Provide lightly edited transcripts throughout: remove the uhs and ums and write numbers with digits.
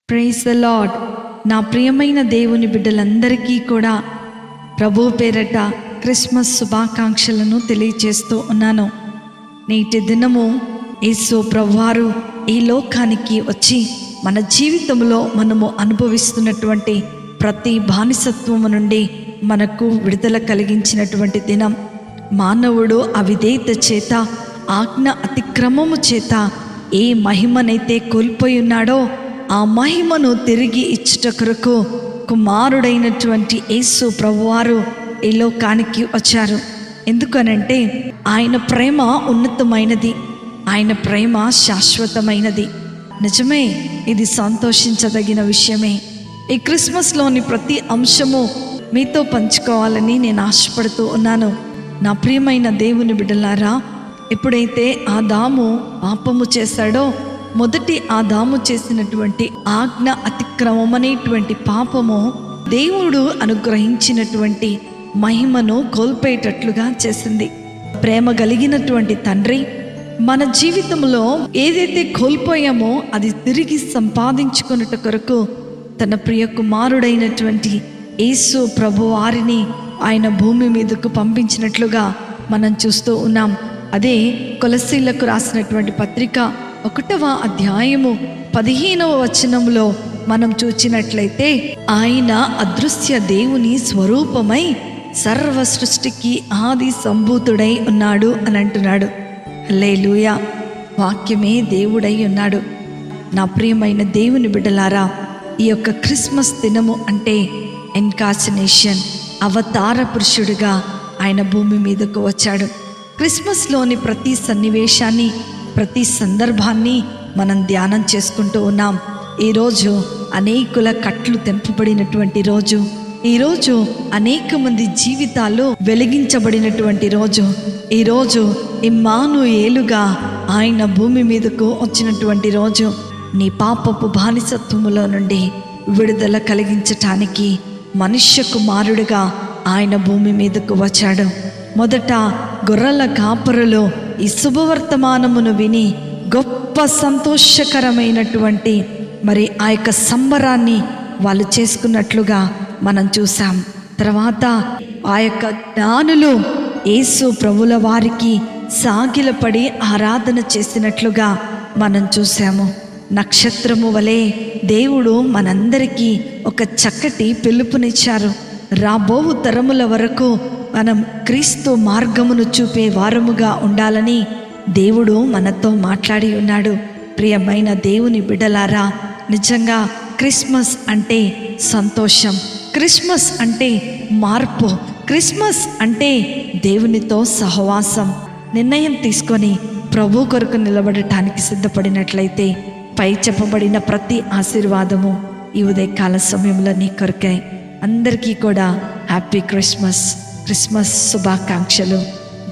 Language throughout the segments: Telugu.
Praise the lord. నా ప్రియమైన దేవుని బిడ్డలందరికీ కూడా ప్రభు పేరట క్రిస్మస్ శుభాకాంక్షలను తెలియచేస్తూ ఉన్నాను. నేటి దినము యేసు ప్రభువారు ఈ లోకానికి వచ్చి మన జీవితంలో మనము అనుభవిస్తున్నటువంటి ప్రతి బానిసత్వము నుండి మనకు విడుదల కలిగించినటువంటి దినం. మానవుడు అవిధేయత చేత, ఆజ్ఞ అతిక్రమము చేత ఏ మహిమనైతే కోల్పోయి ఉన్నాడో ఆ మహిమను తిరిగి ఇచ్చుట కొరకు కుమారుడైనటువంటి యేసు ప్రభువారు ఈ లోకానికి వచ్చారు. ఎందుకనంటే ఆయన ప్రేమ ఉన్నతమైనది, ఆయన ప్రేమ శాశ్వతమైనది. నిజమే, ఇది సంతోషించదగిన విషయమే. ఈ క్రిస్మస్లోని ప్రతి అంశము మీతో పంచుకోవాలని నేను ఆశపడుతూ ఉన్నాను. నా ప్రియమైన దేవుని బిడ్డలారా, ఎప్పుడైతే ఆదాము పాపము చేశాడో, మొదటి ఆదాము చేసినటువంటి ఆజ్ఞ అతిక్రమం అనేటువంటి పాపము దేవుడు అనుగ్రహించినటువంటి మహిమను కోల్పోయేటట్లుగా చేసింది. ప్రేమ కలిగినటువంటి తండ్రి మన జీవితంలో ఏదైతే కోల్పోయామో అది తిరిగి సంపాదించుకున్నట్టు కొరకు తన ప్రియ కుమారుడైనటువంటి యేసు ప్రభువారిని ఆయన భూమి మీదకు పంపించినట్లుగా మనం చూస్తూ ఉన్నాం. అదే కొలస్సీలకు రాసినటువంటి పత్రిక 1వ అధ్యాయము 15వ వచనంలో మనం చూచినట్లయితే, ఆయన అదృశ్య దేవుని స్వరూపమై సర్వ సృష్టికి ఆది సంభూతుడై ఉన్నాడు అని అంటున్నాడు. హల్లెలూయా. వాక్యమే దేవుడై ఉన్నాడు. నా ప్రియమైన దేవుని బిడ్డలారా, ఈ యొక్క క్రిస్మస్ దినము అంటే ఎన్కార్సినేషన్, అవతార పురుషుడిగా ఆయన భూమి మీదకు వచ్చాడు. క్రిస్మస్లోని ప్రతి సన్నివేశాన్ని, ప్రతి సందర్భాన్ని మనం ధ్యానం చేసుకుంటూ ఉన్నాం. ఈరోజు అనేకుల కట్లు తెంపబడినటువంటి రోజు, ఈరోజు అనేక మంది జీవితాలు వెలిగించబడినటువంటి రోజు, ఈరోజు ఇమ్మానుయేలుగా ఆయన భూమి మీదకు వచ్చినటువంటి రోజు. నీ పాపపు బానిసత్వములో నుండి విడుదల కలిగించటానికి మనుష్య కుమారుడిగా ఆయన భూమి మీదకు వచ్చాడు. మొదట గొర్రెల కాపరులు ఈ శుభవర్తమానమును విని గొప్ప సంతోషకరమైనటువంటి మరి ఆ యొక్క సంబరాన్ని వాళ్ళు చేసుకున్నట్లుగా మనం చూసాం. తర్వాత ఆ యొక్క జ్ఞానులు యేసు ప్రభుల వారికి సాగిలపడి ఆరాధన చేసినట్లుగా మనం చూసాము. నక్షత్రము వలె దేవుడు మనందరికీ ఒక చక్కటి పిలుపునిచ్చారు. రాబోవు తరముల వరకు మనం క్రీస్తు మార్గమును చూపే వారముగా ఉండాలని దేవుడు మనతో మాట్లాడి ఉన్నాడు. ప్రియమైన దేవుని బిడ్డలారా, నిజంగా క్రిస్మస్ అంటే సంతోషం, క్రిస్మస్ అంటే మార్పు, క్రిస్మస్ అంటే దేవునితో సహవాసం. నిర్ణయం తీసుకొని ప్రభు కొరకు నిలబడటానికి సిద్ధపడినట్లయితే పై చెప్పబడిన ప్రతి ఆశీర్వాదము ఈ ఉదయకాల సమయంలో నీ కొరకై. అందరికీ కూడా హ్యాపీ క్రిస్మస్, క్రిస్మస్ శుభాకాంక్షలు.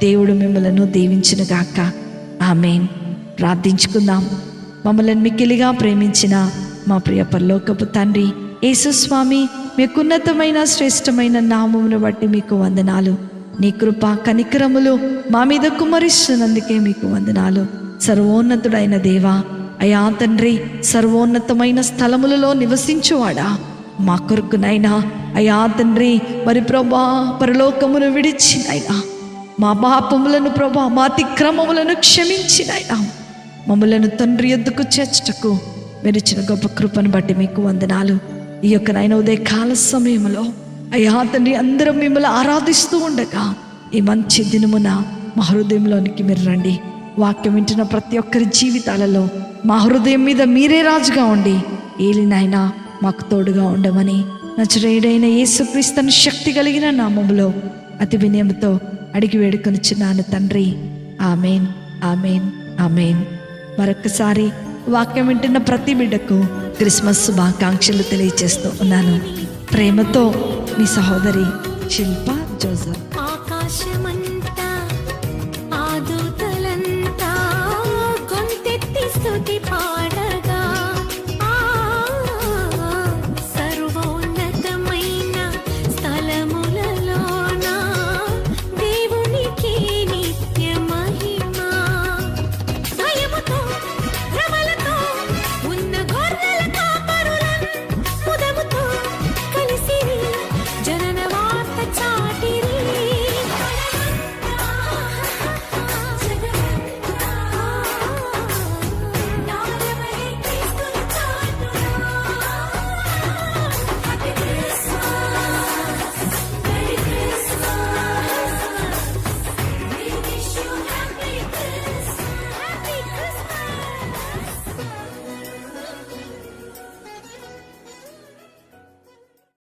దేవుడు మిమ్మలను దీవించునుగాక. ఆమేన్. ప్రార్థించుకుందాం. మమ్మల్ని మిక్కిలిగా ప్రేమించిన మా ప్రియ పరలోకపు తండ్రి యేసు స్వామి, మీకు ఉన్నతమైన శ్రేష్టమైన నామమును బట్టి మీకు వందనాలు. నీ కృప కనికరములు మా మీద కుమరిస్తున్నందుకే మీకు వందనాలు. సర్వోన్నతుడైన దేవా, అయా తండ్రి, సర్వోన్నతమైన స్థలములలో నివసించువాడా, మా కొరకునైనా అయా తండ్రి మరి ప్రభా పరలోకమును విడిచినైనా మా పాపములను ప్రభా మా అతిక్రమములను క్షమించినైనా మమ్మలను తండ్రి యొద్దకు చేర్చుటకు మీరు ఇచ్చిన గొప్ప కృపను బట్టి మీకు వందనాలు. ఈ యొక్క నాయన ఉదయకాల సమయంలో అయా తండ్రి అందరం మిమ్మల్ని ఆరాధిస్తూ ఉండగా ఈ మంచి దినమున మా హృదయంలోనికి మీరు రండి. వాక్యం వింటున్న ప్రతి ఒక్కరి జీవితాలలో మా హృదయం మీద మీరే రాజుగా ఉండి ఏలినైనా మాకు తోడుగా ఉండమని నజరేయుడైన యేసుక్రీస్తుని శక్తి కలిగిన నామములో అతి వినయముతో అడిగి వేడుకొనిచున్నాను తండ్రి. ఆమేన్, ఆమేన్, ఆమేన్. మరొకసారి వాక్యం వింటున్న ప్రతి బిడ్డకు క్రిస్మస్ శుభాకాంక్షలు తెలియజేస్తూ ఉన్నాను. ప్రేమతో మీ సహోదరి శిల్ప జోసెఫ్.